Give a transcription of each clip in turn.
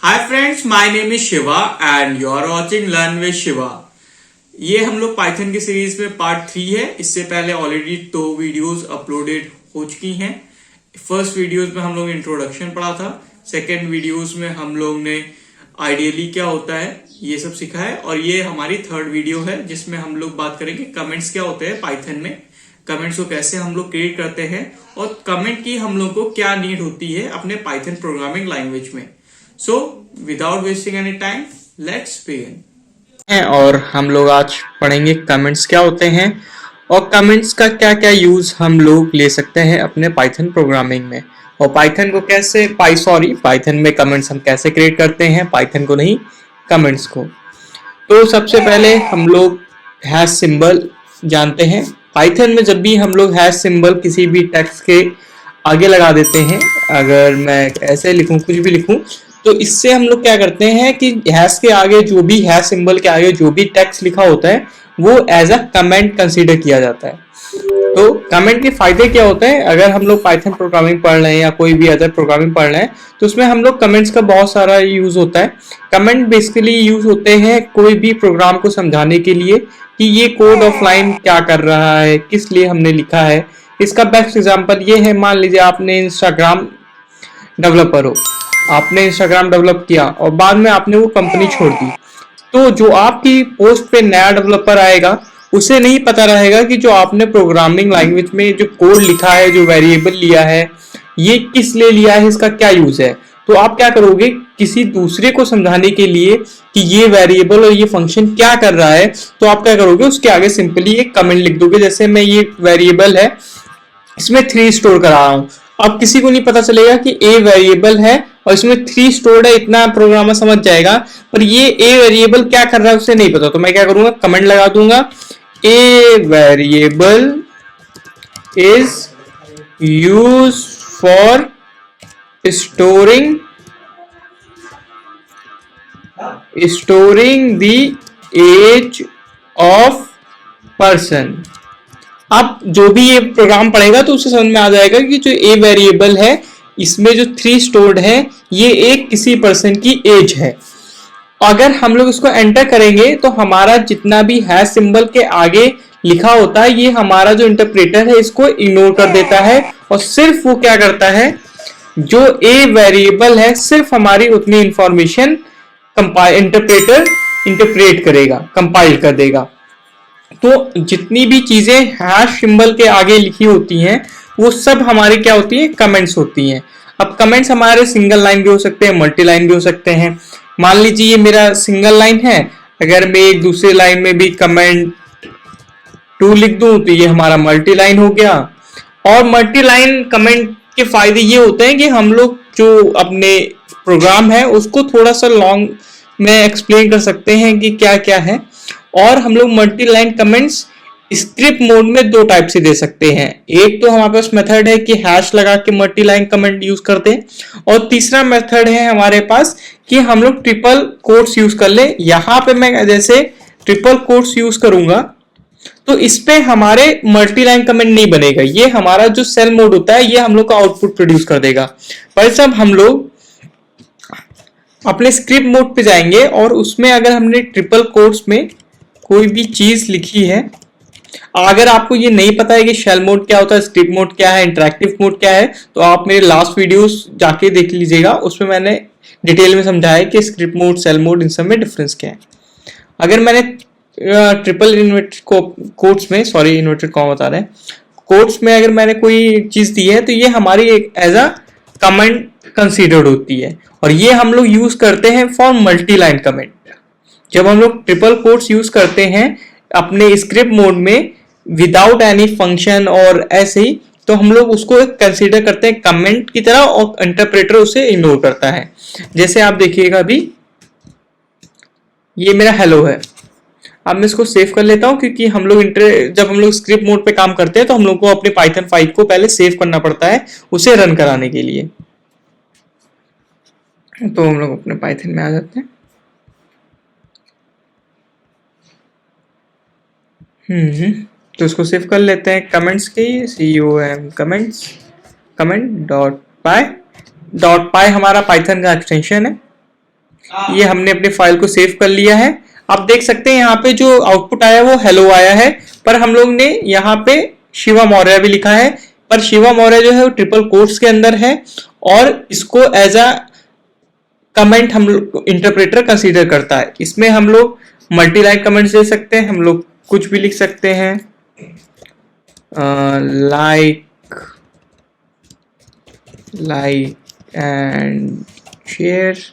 Hi friends, my name is Shiva and you are watching learn with Shiva. ये हम लोग Python की सीरीज में पार्ट 3 है। इससे पहले ऑलरेडी 2 वीडियोस अपलोडेड हो चुकी हैं। फर्स्ट वीडियोस में हम लोग इंट्रोडक्शन पढ़ा था, सेकंड वीडियोस में हम लोग ने आइडियली क्या होता है ये सब सीखा है, और ये हमारी थर्ड वीडियो है जिसमें हम लोग बात करेंगे कमेंट्स क्या होते हैं पाइथन में, कमेंट्स को कैसे हम लोग क्रिएट करते हैं और कमेंट की हम लोग को क्या नीड होती है अपने पाइथन प्रोग्रामिंग लैंग्वेज में। So, without wasting any time, let's begin। और हम लोग आज पढ़ेंगे कमेंट्स क्या होते हैं और कमेंट्स का क्या क्या यूज हम लोग ले सकते हैं अपने पाइथन प्रोग्रामिंग में, और पाइथन को कैसे पाइथन में कमेंट्स हम कैसे क्रिएट करते हैं, पाइथन को नहीं कमेंट्स को। तो सबसे पहले हम लोग हैश सिंबल जानते हैं। पाइथन में जब भी हम लोग हैश सिंबल किसी भी टेक्स्ट के आगे लगा देते हैं, अगर मैं ऐसे लिखूं, कुछ भी लिखूं, तो इससे हम लोग क्या करते हैं कि हैश के आगे जो भी हैश सिंबल के आगे जो भी टेक्स्ट लिखा होता है वो एज अ कमेंट कंसीडर किया जाता है। तो कमेंट के फायदे क्या होते हैं, अगर हम लोग पाइथन प्रोग्रामिंग पढ़ रहे हैं या कोई भी अदर प्रोग्रामिंग पढ़ रहे हैं तो उसमें हम लोग कमेंट्स का बहुत सारा यूज होता है। कमेंट बेसिकली यूज होते हैं कोई भी प्रोग्राम को समझाने के लिए कि ये कोड ऑफ लाइन क्या कर रहा है, किस लिए हमने लिखा है। इसका बेस्ट एग्जाम्पल ये है, मान लीजिए आपने इंस्टाग्राम डेवलपर हो, आपने इंस्टाग्राम डेवलप किया और बाद में आपने वो कंपनी छोड़ दी, तो जो आपकी पोस्ट पे नया डेवलपर आएगा उसे नहीं पता रहेगा कि जो आपने प्रोग्रामिंग लैंग्वेज में जो कोड लिखा है, जो वेरिएबल लिया है, ये किस लिए लिया है, इसका क्या यूज है। तो आप क्या करोगे, किसी दूसरे को समझाने के लिए कि ये वेरिएबल और ये फंक्शन क्या कर रहा है, तो आप क्या करोगे, उसके आगे सिंपली एक कमेंट लिख दोगे। जैसे मैं ये वेरिएबल है, इसमें 3 स्टोर करा रहा हूँ। अब किसी को नहीं पता चलेगा कि ए वेरिएबल है और इसमें 3 स्टोर्ड है, इतना प्रोग्रामर समझ जाएगा, पर ये ए वेरिएबल क्या कर रहा है उसे नहीं पता। तो मैं क्या करूंगा, कमेंट लगा दूंगा, a variable is use for storing the age of person. आप जो भी ये प्रोग्राम पढ़ेगा तो उसे समझ में आ जाएगा कि जो ए वेरिएबल है इसमें जो 3 स्टोर्ड है ये एक किसी पर्सन की एज है। अगर हम लोग इसको एंटर करेंगे तो हमारा जितना भी हैश सिंबल के आगे लिखा होता है ये हमारा जो इंटरप्रेटर है इसको इग्नोर कर देता है, और सिर्फ वो क्या करता है, जो ए वेरिएबल है सिर्फ हमारी उतनी इंफॉर्मेशन इंटरप्रेटर इंटरप्रेट करेगा, कंपाइल कर देगा। तो जितनी भी चीजें हैश सिंबल के आगे लिखी होती हैं वो सब हमारी क्या होती है, कमेंट्स होती हैं। अब कमेंट्स हमारे सिंगल लाइन भी हो सकते हैं, मल्टी लाइन भी हो सकते हैं। मान लीजिए ये मेरा सिंगल लाइन है, अगर मैं एक दूसरे लाइन में भी कमेंट 2 लिख दूं तो ये हमारा मल्टी लाइन हो गया। और मल्टी लाइन कमेंट के फायदे ये होते हैं कि हम लोग जो अपने प्रोग्राम है उसको थोड़ा सा लॉन्ग में एक्सप्लेन कर सकते हैं कि क्या क्या है। और हम लोग multi line comments script mode में 2 टाइप से दे सकते हैं। एक तो हमारे पास मेथड है कि हैश लगा के मल्टी लाइन कमेंट यूज करते हैं, और तीसरा मेथड है हमारे पास कि हम लोग ट्रिपल कोट्स यूज कर ले। यहाँ पे मैं जैसे ट्रिपल कोट्स यूज करूंगा तो इस पे हमारे मल्टी लाइन कमेंट नहीं बनेगा, ये हमारा जो सेल मोड होता है ये हम लोग का आउटपुट प्रोड्यूस कर देगा। पर जब हम लोग अपने स्क्रिप्ट मोड पे जाएंगे और उसमें अगर हमने ट्रिपल कोट्स में कोई भी चीज लिखी है, अगर आपको ये नहीं पता है कि शेल मोड क्या होता है, स्क्रिप्ट मोड क्या है, इंटरैक्टिव मोड क्या है, तो आप मेरे लास्ट वीडियोस जाके देख लीजिएगा, उसमें मैंने डिटेल में समझाया है कि स्क्रिप्ट मोड, सेल मोड, इन सब में डिफरेंस क्या है। अगर मैंने ट्रिपल इन्वर्टेड कोट्स में, सॉरी इन्वर्टेड कॉमा बता रहे हैं, कोट्स में अगर मैंने कोई चीज दी है तो ये हमारी एक एज अ कमेंट कंसीडर्ड होती है, और ये हम लोग यूज करते हैं फॉर मल्टी लाइन कमेंट। जब हम लोग ट्रिपल कोट्स यूज करते हैं अपने स्क्रिप्ट मोड में विदाउट एनी फंक्शन और ऐसे ही, तो हम लोग उसको कंसीडर करते हैं कमेंट की तरह और इंटरप्रेटर उसे इग्नोर करता है। जैसे आप देखिएगा अभी ये मेरा हेलो है। अब मैं इसको सेव कर लेता हूं क्योंकि हम लोग जब हम लोग स्क्रिप्ट मोड पे काम करते हैं तो हम लोग को अपने पाइथन फाइल को पहले सेव करना पड़ता है उसे रन कराने के लिए। तो हम लोग अपने पाइथन में आ जाते हैं। तो इसको सेव कर लेते हैं कमेंट्स की, com कमेंट डॉट पाई हमारा पाइथन का एक्सटेंशन है। ये हमने अपने फाइल को सेव कर लिया है। आप देख सकते हैं यहाँ पे जो आउटपुट आया वो हेलो आया है, पर हम लोग ने यहाँ पे शिवा मौर्य भी लिखा है, पर शिवा मौर्य जो है वो ट्रिपल कोट्स के अंदर है और इसको एज अ कमेंट हम लोग इंटरप्रेटर कंसीडर करता है। इसमें हम लोग मल्टी लाइन कमेंट्स दे सकते हैं, हम लोग कुछ भी लिख सकते हैं, like and share,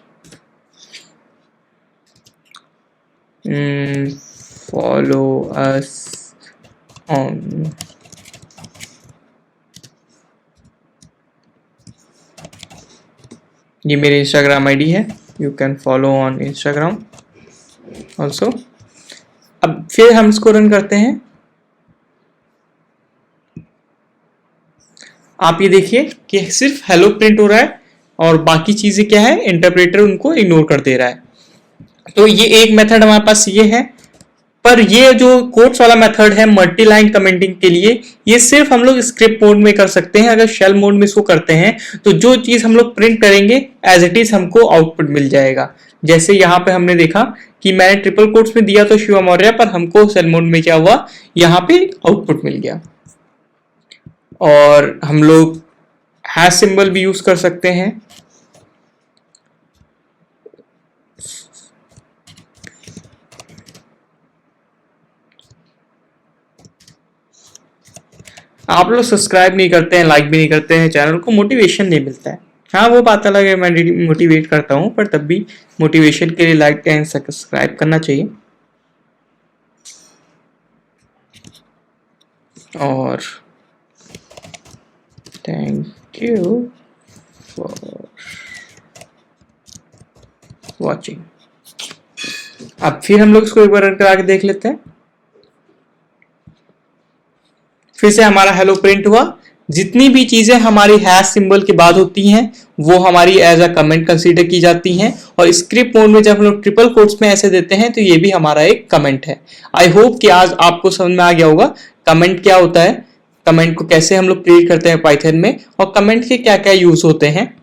follow us on ये मेरी इंस्टाग्राम आईडी है, you can follow on Instagram also. अब फिर हम इसको रन करते हैं। आप ये देखिए कि सिर्फ हेलो प्रिंट हो रहा है और बाकी चीजें क्या है, इंटरप्रेटर उनको इग्नोर कर दे रहा है। तो ये एक मेथड हमारे पास ये है, पर ये जो कोट्स वाला मेथड है मल्टी लाइन कमेंटिंग के लिए, ये सिर्फ हम लोग स्क्रिप्ट मोड में कर सकते हैं। अगर शेल मोड में इसको करते हैं तो जो चीज हम लोग प्रिंट करेंगे एज इट इज हमको आउटपुट मिल जाएगा। जैसे यहाँ पे हमने देखा कि मैंने ट्रिपल कोट्स में दिया तो शिवा मौर्य, पर हमको शेल मोड में क्या हुआ, यहाँ पे आउटपुट मिल गया। और हम लोग हैश सिंबल भी यूज कर सकते हैं। आप लोग सब्सक्राइब नहीं करते हैं, लाइक भी नहीं करते हैं, चैनल को मोटिवेशन नहीं मिलता है। हाँ वो बात अलग है, मैं मोटिवेट करता हूँ, पर तब भी मोटिवेशन के लिए लाइक एंड सब्सक्राइब करना चाहिए। और थैंक यू फॉर वॉचिंग। अब फिर हम लोग इसको एक बार रन करा के देख लेते हैं। फिर से हमारा हेलो प्रिंट हुआ। जितनी भी चीजें हमारी हैश सिंबल के बाद होती हैं वो हमारी एज अ कमेंट कंसीडर की जाती हैं, और स्क्रिप्ट मोड में जब हम लोग ट्रिपल कोट्स में ऐसे देते हैं तो ये भी हमारा एक कमेंट है। आई होप कि आज आपको समझ में आ गया होगा कमेंट क्या होता है, कमेंट को कैसे हम लोग क्रिएट करते हैं पाइथन में, और कमेंट के क्या क्या यूज होते हैं।